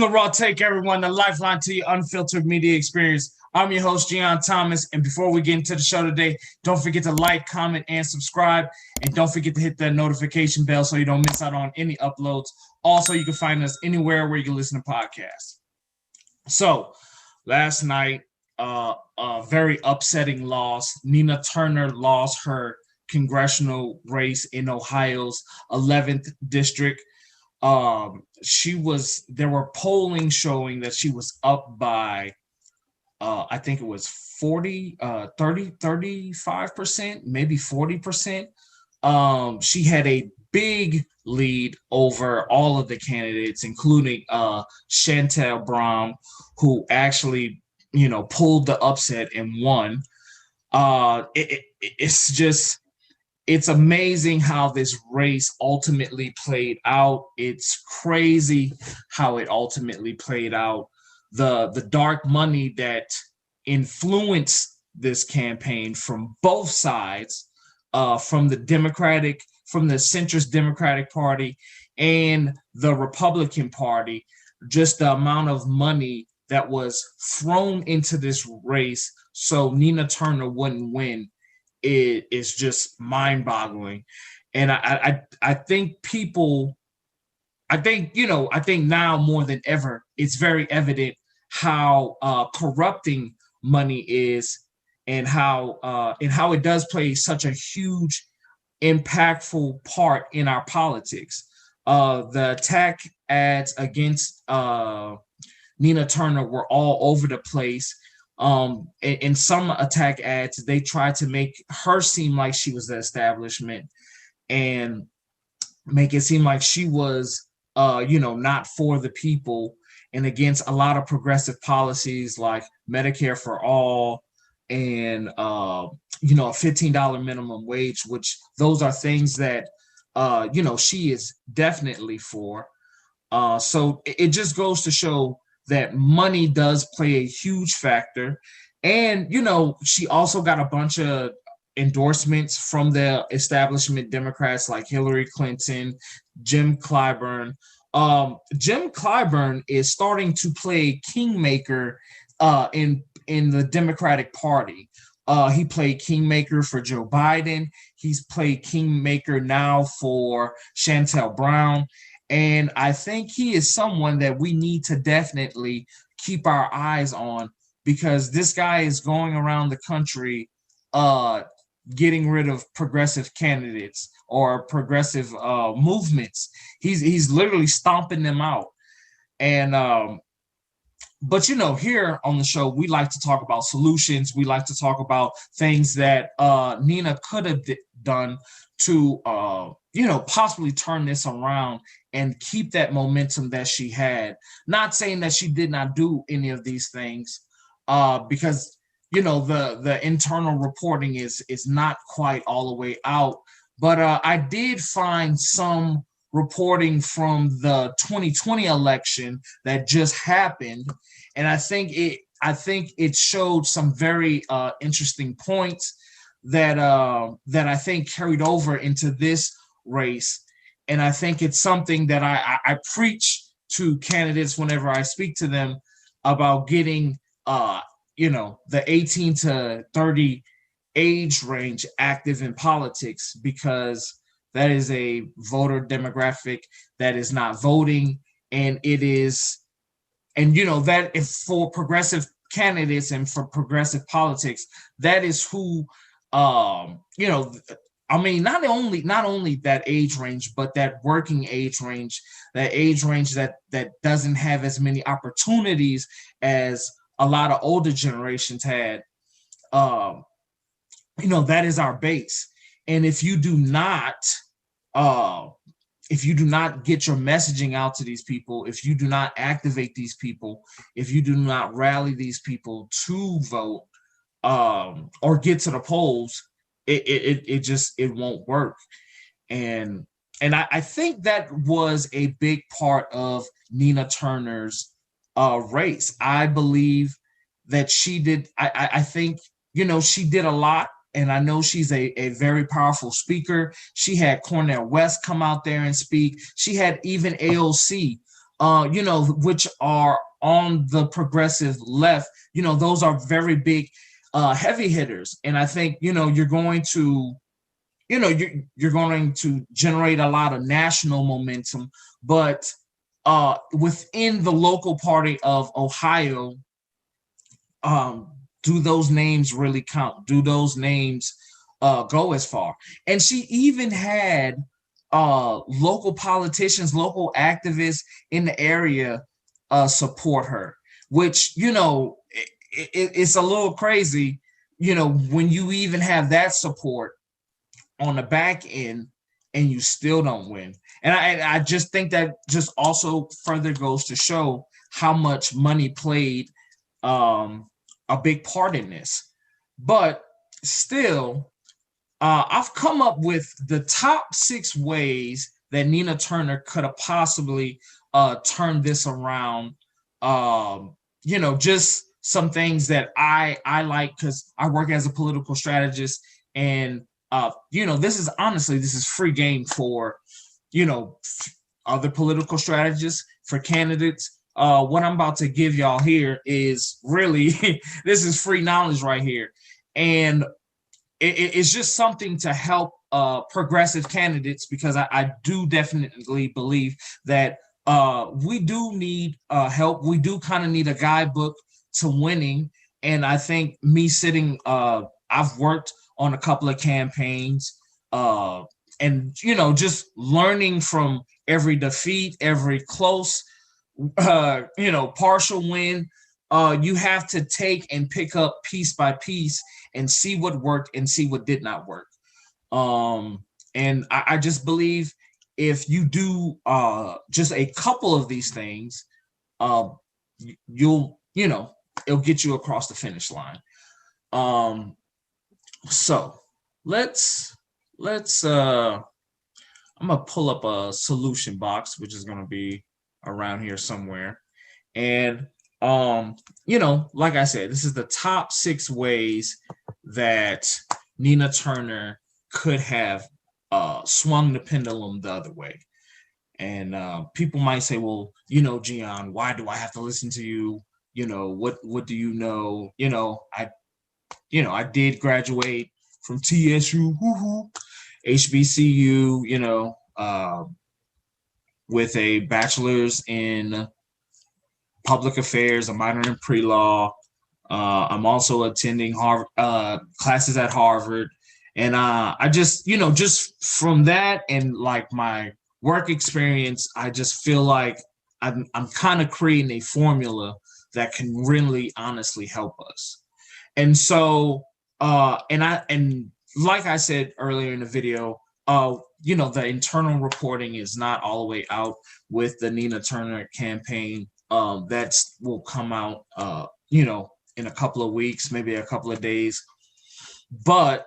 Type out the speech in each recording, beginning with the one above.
Welcome to Raw Take, everyone, the lifeline to your unfiltered media experience. I'm your host, Gion Thomas, and before we get into the show today, don't forget to like, comment, and subscribe, and don't forget to hit that notification bell so you don't miss out on any uploads. Also, you can find us anywhere where you can listen to podcasts. So, last night, a very upsetting loss. Nina Turner lost her congressional race in Ohio's 11th district. There were polling showing that she was up by I think it was 35%, maybe 40%. She had a big lead over all of the candidates, including Shantel Brown, who actually, pulled the upset and won. It's amazing how this race ultimately played out. It's crazy how it ultimately played out. The dark money that influenced this campaign from both sides, from the centrist Democratic Party and the Republican Party, just the amount of money that was thrown into this race so Nina Turner wouldn't win. It is just mind-boggling. And I think now more than ever, it's very evident how corrupting money is, and how it does play such a huge, impactful part in our politics. The attack ads against Nina Turner were all over the place. In some attack ads, they tried to make her seem like she was the establishment and make it seem like she was, not for the people and against a lot of progressive policies like Medicare for all and, a $15 minimum wage, which those are things that, she is definitely for. So it just goes to show that money does play a huge factor. And, she also got a bunch of endorsements from the establishment Democrats like Hillary Clinton, Jim Clyburn. Jim Clyburn is starting to play kingmaker in the Democratic Party. He played kingmaker for Joe Biden. He's played kingmaker now for Shantel Brown. And I think he is someone that we need to definitely keep our eyes on, because this guy is going around the country getting rid of progressive candidates or progressive movements. He's literally stomping them out. And but here on the show, we like to talk about solutions. We like to talk about things that Nina could have done to possibly turn this around and keep that momentum that she had. Not saying that she did not do any of these things, because the internal reporting is not quite all the way out. But I did find some reporting from the 2020 election that just happened, and I think it showed some very interesting points that I think carried over into this race. And I think it's something that I preach to candidates whenever I speak to them about getting the 18 to 30 age range active in politics, because that is a voter demographic that is not voting, and that if for progressive candidates and for progressive politics, that is who not only that age range, but that working age range, that age range that doesn't have as many opportunities as a lot of older generations had. That is our base. And if you do not get your messaging out to these people, if you do not activate these people, if you do not rally these people to vote or get to the polls, it won't work. And I think that was a big part of Nina Turner's race. I believe that she did. I think she did a lot. And I know she's a very powerful speaker. She had Cornel West come out there and speak. She had even AOC which are on the progressive left, those are very big, heavy hitters. And I think, you're going to, you're going to generate a lot of national momentum, but within the local party of Ohio, do those names really count? Do those names go as far? And she even had local politicians, local activists in the area support her, which, it's a little crazy, when you even have that support on the back end and you still don't win. And I just think that just also further goes to show how much money played a big part in this. But still, I've come up with the top 6 ways that Nina Turner could have possibly turned this around. Just some things that I like, because I work as a political strategist, and this is free game for other political strategists, for candidates. What I'm about to give y'all here is really this is free knowledge right here, and it's just something to help progressive candidates, because I do definitely believe that we do need help. We do kind of need a guidebook to winning. And I think me sitting, I've worked on a couple of campaigns, and just learning from every defeat, every close, partial win. You have to take and pick up piece by piece and see what worked and see what did not work. And I just believe if you do just a couple of these things, it'll get you across the finish line. So let's I'm gonna pull up a solution box, which is gonna be around here somewhere. And like I said, this is the top 6 ways that Nina Turner could have swung the pendulum the other way. And people might say, well, Gion, why do I have to listen to you? What do you know? I did graduate from TSU, HBCU, with a bachelor's in public affairs, a minor in pre-law. I'm also attending Harvard classes at Harvard. And I just, just from that and like my work experience, I just feel like I'm kind of creating a formula that can really honestly help us. And so, and like I said earlier in the video, the internal reporting is not all the way out with the Nina Turner campaign. That will come out, in a couple of weeks, maybe a couple of days. But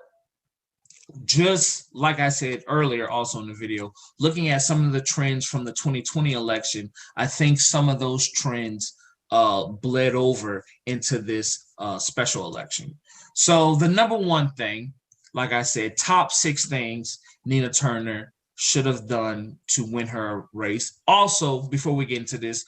just like I said earlier, also in the video, looking at some of the trends from the 2020 election, I think some of those trends bled over into this special election. So the number one thing, like I said, top 6 things Nina Turner should have done to win her race. Also, before we get into this,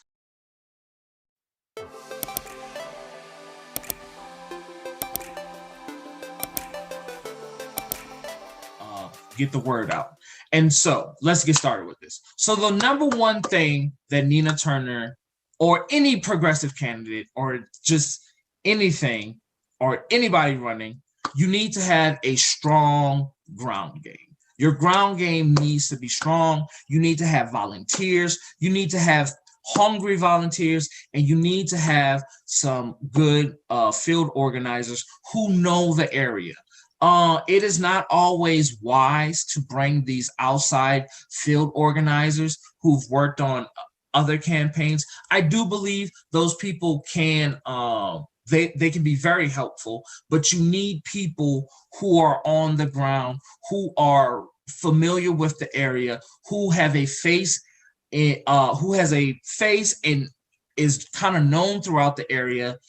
get the word out. And so let's get started with this. So the number one thing that Nina Turner or any progressive candidate or just anything or anybody running, you need to have a strong ground game. Your ground game needs to be strong. You need to have volunteers. You need to have hungry volunteers, and you need to have some good field organizers who know the area. It is not always wise to bring these outside field organizers who've worked on other campaigns. I do believe those people can, they can be very helpful, but you need people who are on the ground, who are familiar with the area, who have a face, who has a face and is kind of known throughout the area.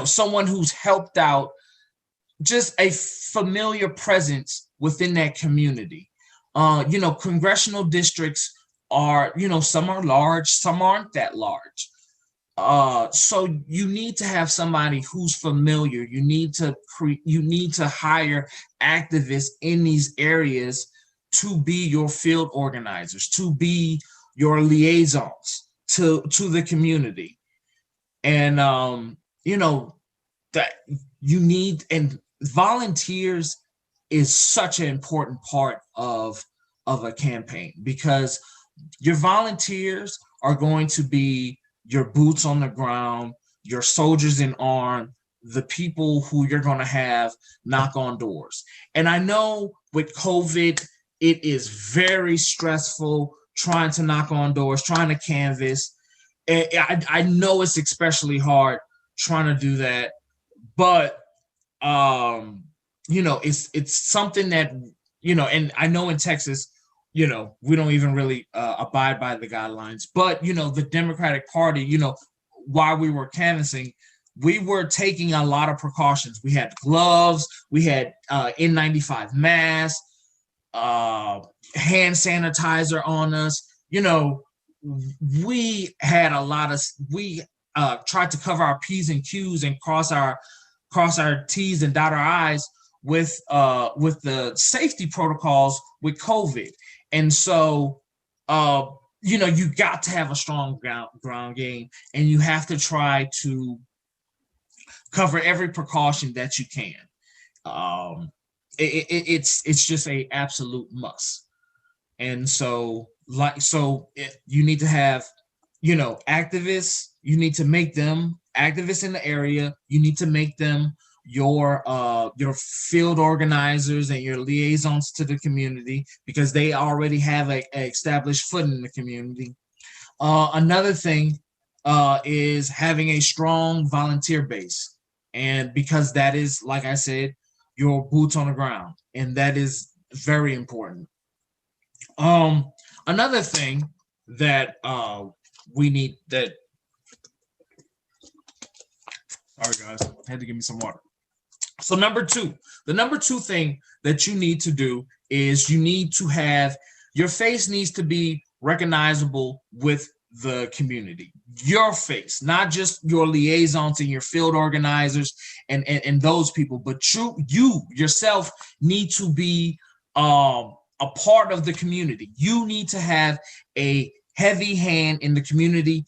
Someone who's helped out, just a familiar presence within that community. Congressional districts are, some are large, some aren't that large. So you need to have somebody who's familiar. You need to hire activists in these areas to be your field organizers, to be your liaisons to the community. And that you need, and volunteers is such an important part of a campaign, because your volunteers are going to be your boots on the ground, your soldiers in arms, the people who you're going to have knock on doors. And I know with COVID, it is very stressful trying to knock on doors, trying to canvass. I know it's especially hard trying to do that, but it's something that, and I know in Texas, we don't even really abide by the guidelines. But, the Democratic Party, while we were canvassing, we were taking a lot of precautions. We had gloves, we had N95 masks, hand sanitizer on us. We had we tried to cover our P's and Q's and cross our T's and dot our I's with the safety protocols with COVID. And so, you got to have a strong ground game, and you have to try to cover every precaution that you can. It's just a absolute must. And so, you need to have, activists. You need to make them activists in the area. You need to make them your field organizers and your liaisons to the community, because they already have a established foot in the community. Another thing is having a strong volunteer base, and because that is, like I said, your boots on the ground, and that is very important. Another thing that we need that. Sorry, guys, I had to give me some water. So the number two thing that you need to do is you need to have your face needs to be recognizable with the community. Your face, not just your liaisons and your field organizers and those people, but you yourself need to be a part of the community. You need to have a heavy hand in the community.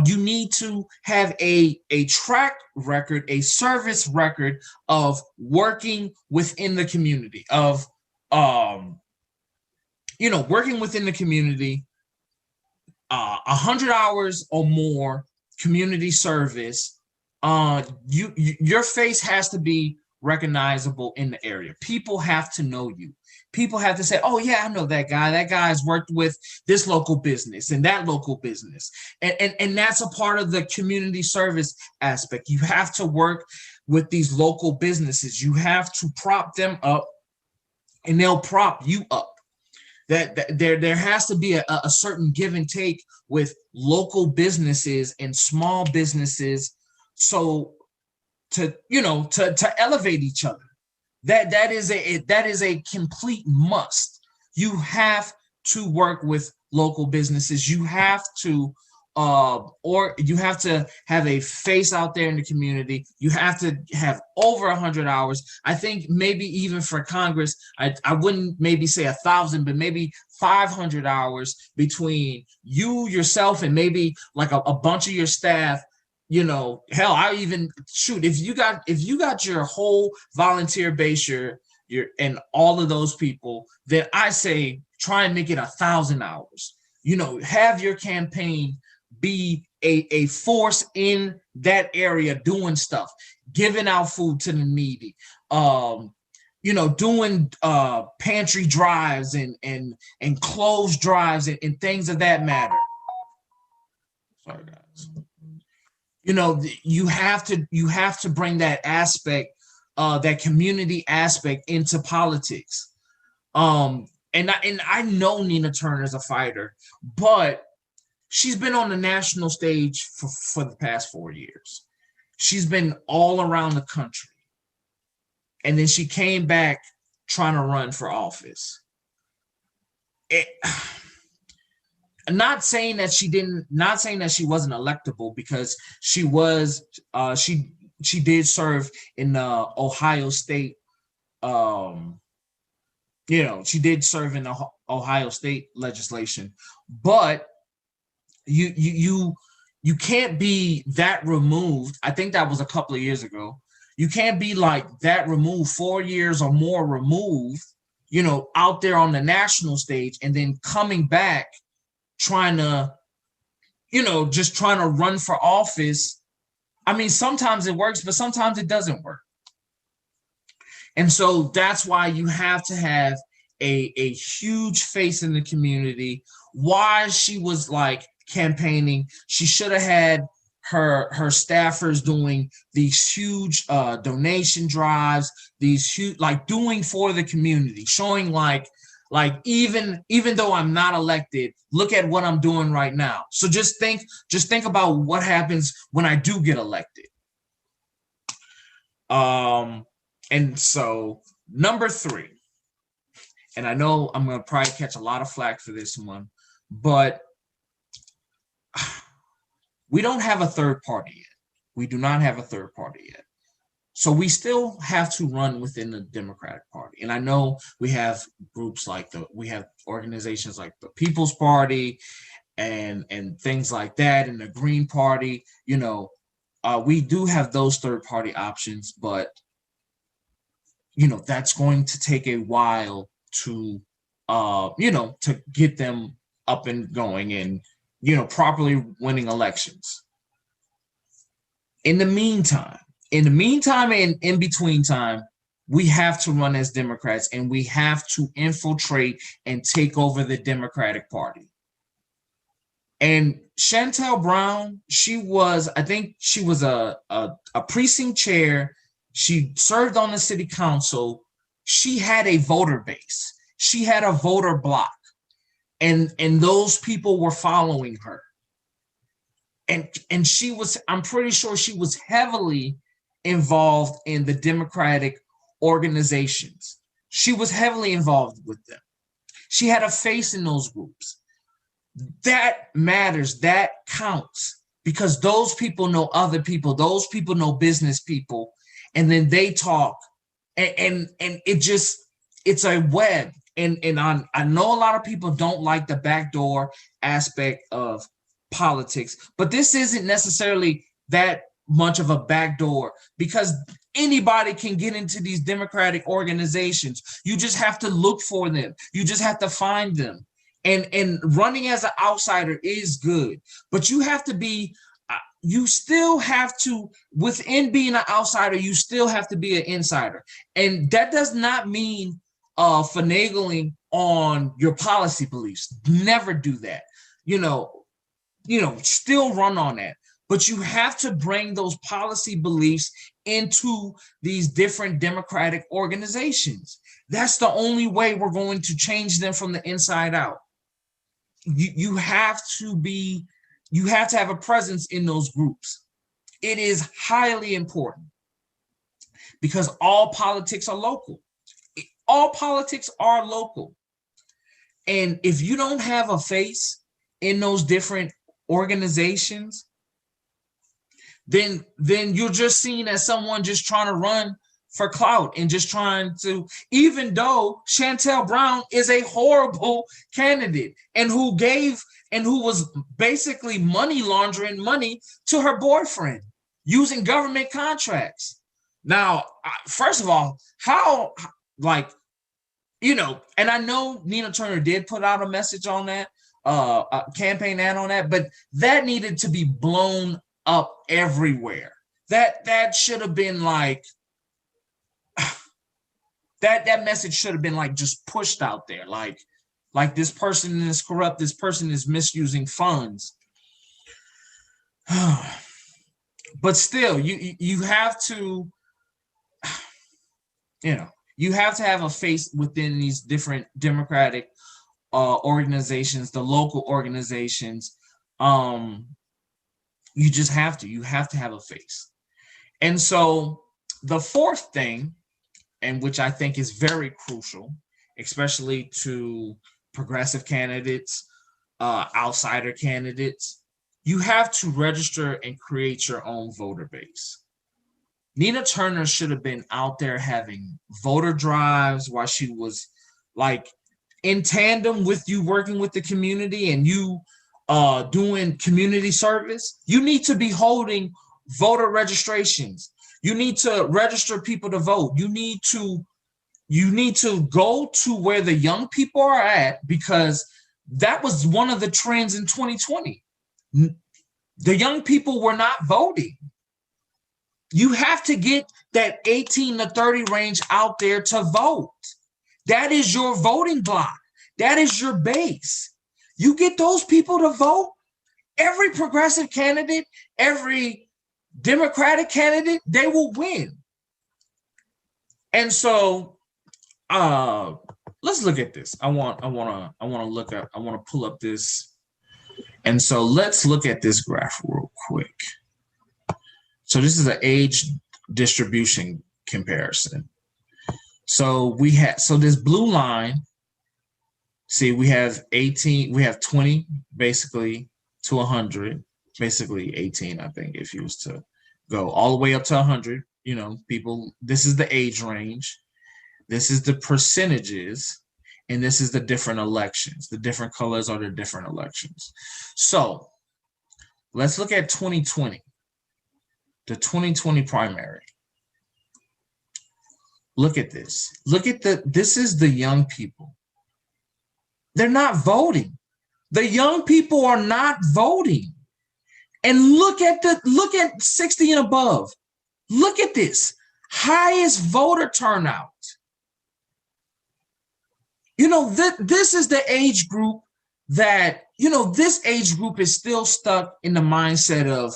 You need to have a track record, a service record of working within the community, of working within the community, 100 hours or more community service. Your face has to be recognizable in the area. People have to know you. People have to say, oh yeah, I know that guy. That guy's worked with this local business and that local business. And that's a part of the community service aspect. You have to work with these local businesses. You have to prop them up, and they'll prop you up. That there has to be a certain give and take with local businesses and small businesses, so to elevate each other. That is a complete must. You have to work with local businesses. You have to or you have to have a face out there in the community. You have to have over 100 hours. I think maybe even for Congress, I wouldn't maybe say 1,000, but maybe 500 hours between you, yourself, and maybe like a bunch of your staff. Hell, I even if you got your whole volunteer base, your and all of those people, then I say try and make it 1,000 hours. Have your campaign be a force in that area, doing stuff, giving out food to the needy, doing pantry drives and clothes drives and things of that matter. Sorry, guys. You have to bring that aspect, that community aspect, into politics. And I know Nina Turner's a fighter, but she's been on the national stage for the past 4 years. She's been all around the country, and then she came back trying to run for office. not saying that she didn't, not saying that she wasn't electable, because she was, she did serve in the Ohio State, she did serve in the Ohio State legislation, but you can't be that removed. I think that was a couple of years ago. You can't be like that removed, 4 years or more removed, out there on the national stage, and then coming back trying to, just trying to run for office. I mean, sometimes it works, but sometimes it doesn't work. And so that's why you have to have a huge face in the community. Why she was like campaigning, she should have had her staffers doing these huge donation drives, these huge, like, doing for the community, showing like even though I'm not elected, look at what I'm doing right now. So just think about what happens when I do get elected. And so number 3, and I know I'm gonna probably catch a lot of flack for this one, but we don't have a third party yet. We do not have a third party yet. So we still have to run within the Democratic Party. And I know we have groups like we have organizations like the People's Party and things like that, and the Green Party. We do have those third party options, but that's going to take a while to to get them up and going and properly winning elections. In the meantime and in between time, we have to run as Democrats, and we have to infiltrate and take over the Democratic Party. And Shantel Brown, I think she was a precinct chair. She served on the city council. She had a voter base. She had a voter block. And those people were following her. And she was, I'm pretty sure she was heavily involved in the Democratic organizations. She was heavily involved with them. She had a face in those groups. That matters. That counts, because those people know other people. Those people know business people, and then they talk, and it's a web. And I know a lot of people don't like the backdoor aspect of politics, but this isn't necessarily that much of a backdoor, because anybody can get into these Democratic organizations. You just have to look for them. You just have to find them. And running as an outsider is good, but you have to be, you still have to, within being an outsider, you still have to be an insider. And that does not mean finagling on your policy beliefs. Never do that. Still run on that. But you have to bring those policy beliefs into these different Democratic organizations. That's the only way we're going to change them from the inside out. You have to have a presence in those groups. It is highly important, because all politics are local. All politics are local. And if you don't have a face in those different organizations, then you're just seen as someone just trying to run for clout and just trying to, even though Shontel Brown is a horrible candidate and who was basically money laundering money to her boyfriend using government contracts. Now, first of all, how, and I know Nina Turner did put out a message on that, a campaign ad on that, but that needed to be blown up everywhere. That should have been like, that message should have been like just pushed out there, like this person is corrupt, this person is misusing funds. But still, you have to, you have to have a face within these different Democratic organizations, the local organizations. You just have to. You have to have a face. And so the fourth thing, and which I think is very crucial, especially to progressive candidates, outsider candidates. You have to register and create your own voter base. Nina Turner should have been out there having voter drives while she was like in tandem with you working with the community and you doing community service. You need to be holding voter registrations. You need to register people to vote. You need to go to where the young people are at, because that was one of the trends in 2020. The young people were not voting. You have to get that 18 to 30 range out there to vote. That is your voting block. That is your base. You get those people to vote, every progressive candidate, every Democratic candidate, they will win. And so let's look at this. I want to pull up this. And so let's look at this graph real quick. So this is an age distribution comparison. So this blue line, see, we have 18, we have 20 basically to 100, basically 18, I think, if you was to go all the way up to 100, you know, people, this is the age range, this is the percentages, and this is the different elections. The different colors are the different elections. So let's look at 2020. The 2020 primary. Look at this. Look at this is the young people. They're not voting. The young people are not voting. And look at 60 and above. Look at this. Highest voter turnout. You know, this is the age group that, you know, this age group is still stuck in the mindset of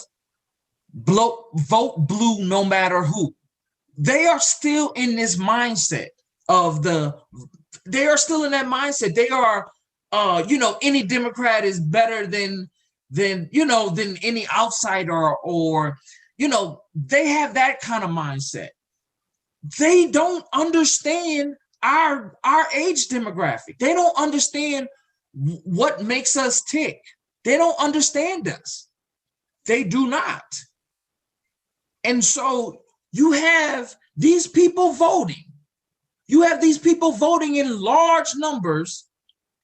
vote blue no matter who. They are still in this mindset of they are still in that mindset. They are, you know, any Democrat is better than any outsider, or, you know, they have that kind of mindset. They don't understand our age demographic. They don't understand what makes us tick. They don't understand us. They do not. And so you have these people voting. You have these people voting in large numbers,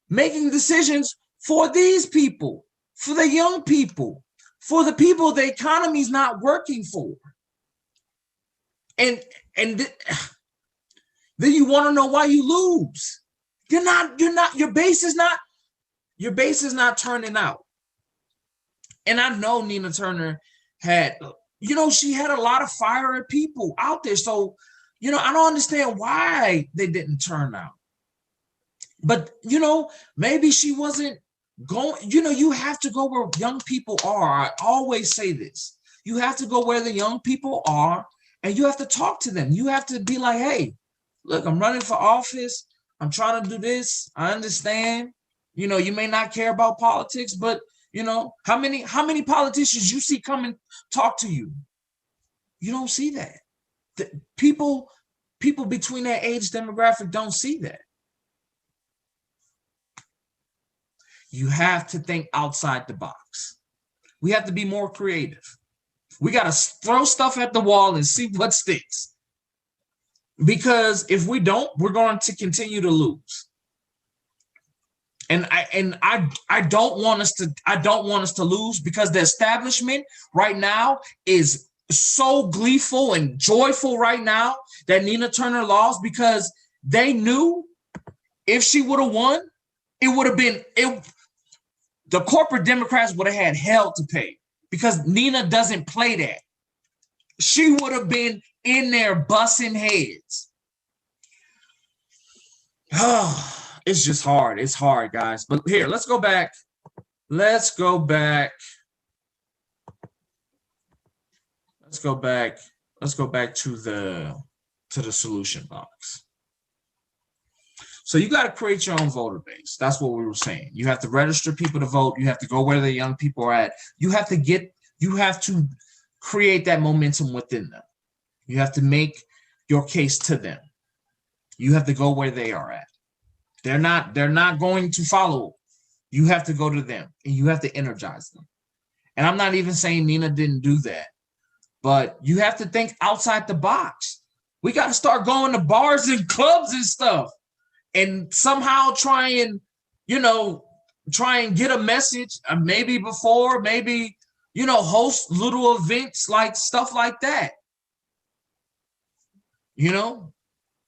making decisions for these people, for the young people, for the people the economy's not working for. And then you want to know why you lose. Your base is not turning out. And I know Nina Turner had, you know, she had a lot of fiery people out there. So, you know, I don't understand why they didn't turn out. But, you know, maybe she wasn't going, you know, you have to go where young people are. I always say this. You have to go where the young people are, and you have to talk to them. You have to be like, hey, look, I'm running for office. I'm trying to do this. I understand. You know, you may not care about politics, but, you know, how many politicians you see come and talk to you? You don't see that. The people between that age demographic don't see that. You have to think outside the box. We have to be more creative. We got to throw stuff at the wall and see what sticks. Because if we don't, we're going to continue to lose. And I don't want us to lose, because the establishment right now is so gleeful and joyful right now that Nina Turner lost, because they knew if she would have won, it would have been the corporate Democrats would have had hell to pay, because Nina doesn't play that. She would have been in there busting heads. Oh, it's just hard. It's hard, guys. But here, let's go back. Let's go back to the solution box. So you got to create your own voter base. That's what we were saying. You have to register people to vote. You have to go where the young people are at. You have to create that momentum within them. You have to make your case to them. You have to go where they are at. They're not going to follow You have to go to them and you have to energize them. And I'm not even saying Nina didn't do that, but you have to think outside the box. We got to start going to bars and clubs and stuff and somehow try and get a message, maybe before, maybe, host little events, like stuff like that.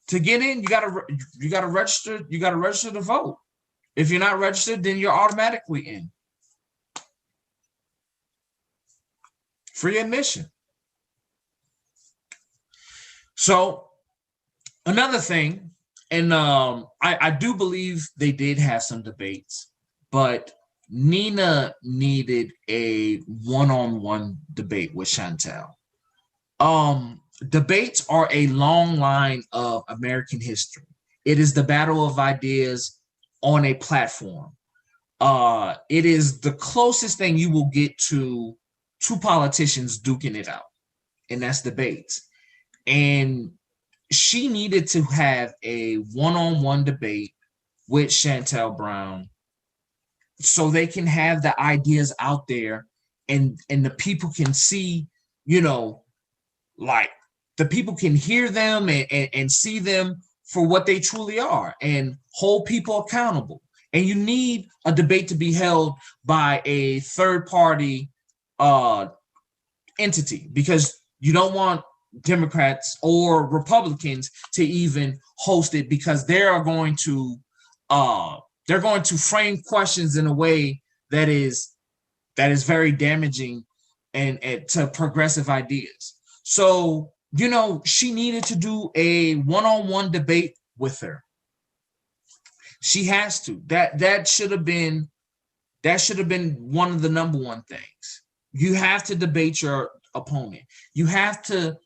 To get in, you gotta register to vote. If you're not registered, then you're automatically in. Free admission. So another thing, and I do believe they did have some debates, but Nina needed a one-on-one debate with Shantel. Debates are a long line of American history. It is the battle of ideas on a platform. It is the closest thing you will get to two politicians duking it out, and that's debates. And she needed to have a one-on-one debate with Shontel Brown so they can have the ideas out there and the people can see, like the people can hear them and see them for what they truly are and hold people accountable. And you need a debate to be held by a third party entity, because you don't want Democrats or Republicans to even host it, because they're going to frame questions in a way that is very damaging and to progressive ideas. So, she needed to do a one-on-one debate with her. She has to. That should have been one of the number one things. You have to debate your opponent. You have to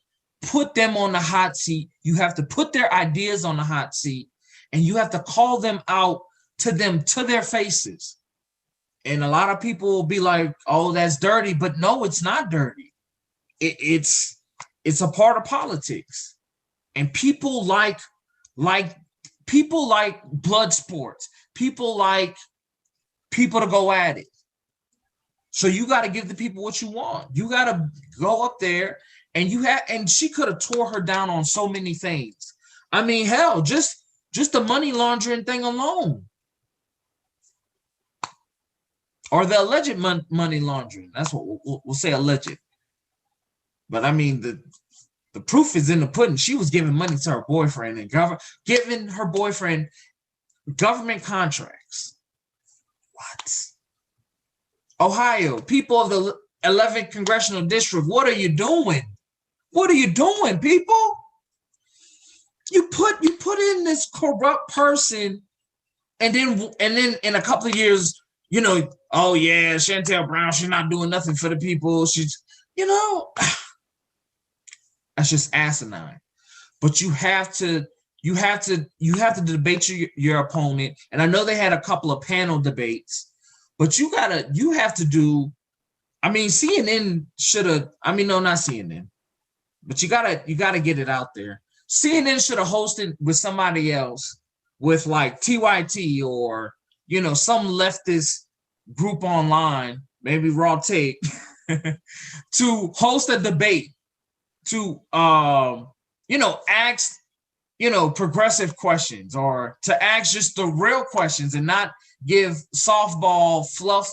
put them on the hot seat. You have to put their ideas on the hot seat, and you have to call them out to their faces. And a lot of people will be like, "Oh, that's dirty," but no, it's not dirty. It's a part of politics, and people like blood sports. People like people to go at it. So you got to give the people what you want. You got to go up there, and she could have tore her down on so many things. I mean, hell, just the money laundering thing alone, or the alleged money laundering. That's what we'll say, alleged. But I mean, the proof is in the pudding. She was giving money to her boyfriend and giving her boyfriend government contracts. What? Ohio, people of the 11th congressional district, what are you doing? What are you doing, people? You put in this corrupt person, and then in a couple of years, oh yeah, Shantel Brown, she's not doing nothing for the people. She's, that's just asinine. But you have to debate your opponent. And I know they had a couple of panel debates, but you have to do. I mean, CNN should have. I mean, no, not CNN, but you gotta get it out there. CNN should have hosted with somebody else, with like TYT or some leftist group online, maybe Raw Take, to host a debate, to ask progressive questions, or to ask just the real questions and not give softball fluff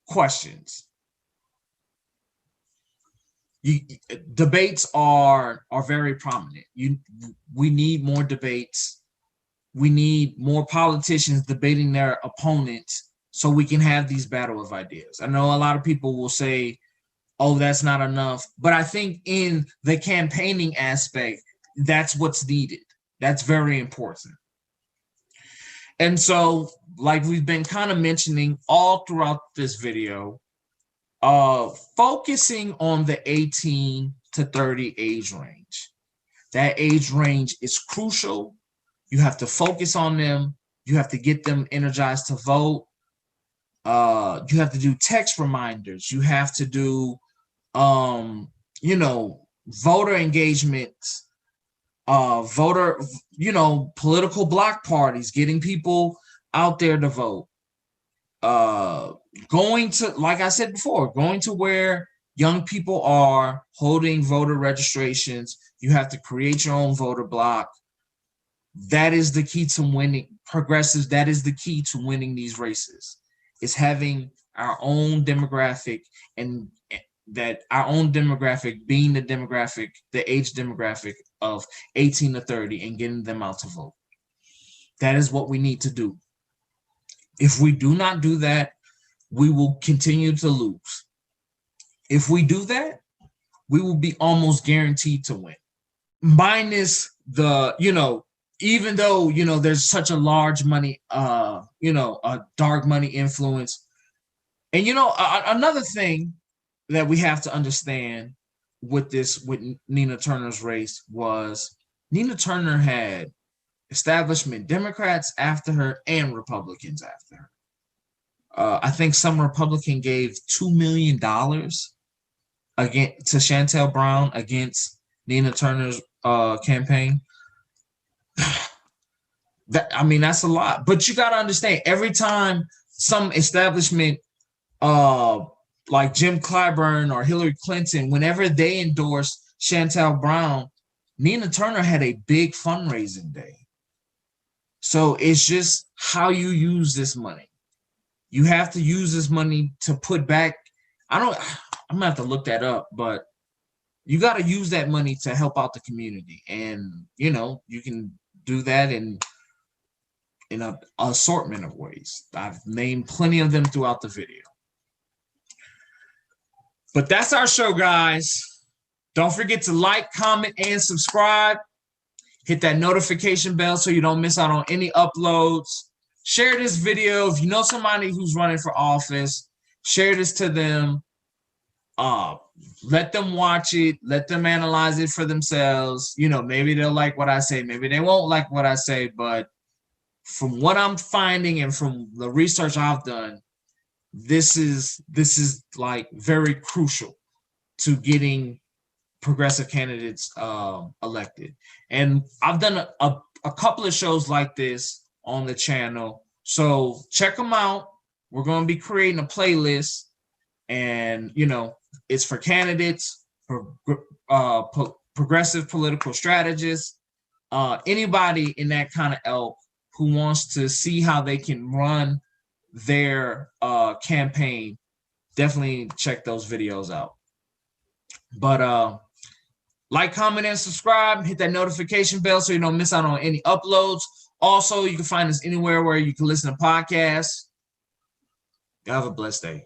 questions. Debates are very prominent. We need more debates. We need more politicians debating their opponents so we can have these battle of ideas. I know a lot of people will say, "Oh, that's not enough," but I think in the campaigning aspect, that's what's needed. That's very important. And so, like we've been kind of mentioning all throughout this video, focusing on the 18 to 30 age range. That age range is crucial. You have to focus on them. You have to get them energized to vote. You have to do text reminders. You have to do, voter engagements, political block parties, getting people out there to vote. going to, like I said before, going to where young people are holding voter registrations. You have to create your own voter block. That is the key to winning. Progressives, that is the key to winning these races. Is having our own demographic, and that our own demographic being the age demographic of 18 to 30, and getting them out to vote. That is what we need to do. If we do not do that, we will continue to lose. If we do that, we will be almost guaranteed to win. Minus the, even though, there's such a large money, a dark money influence. And, another thing that we have to understand with Nina Turner's race was Nina Turner had establishment Democrats after her and Republicans after her. I think some Republican gave $2 million to Shantel Brown against Nina Turner's campaign. That's a lot. But you got to understand, every time some establishment, like Jim Clyburn or Hillary Clinton, whenever they endorsed Shantel Brown, Nina Turner had a big fundraising day. So it's just how you use this money. You have to use this money to put back. I'm gonna have to look that up, but you got to use that money to help out the community. And, you can do that in an assortment of ways. I've named plenty of them throughout the video. But that's our show, guys. Don't forget to like, comment, and subscribe. Hit that notification bell so you don't miss out on any uploads. Share this video. If you know somebody who's running for office, share this to them. Let them watch it. Let them analyze it for themselves. Maybe they'll like what I say. Maybe they won't like what I say. But from what I'm finding and from the research I've done, this is like very crucial to getting progressive candidates elected. And I've done a couple of shows like this on the channel, so check them out. We're going to be creating a playlist, and it's for candidates, for progressive political strategists, anybody in that kind of ilk who wants to see how they can run their campaign. Definitely check those videos out. But like, comment, and subscribe. Hit that notification bell so you don't miss out on any uploads. Also, you can find us anywhere where you can listen to podcasts. Have a blessed day.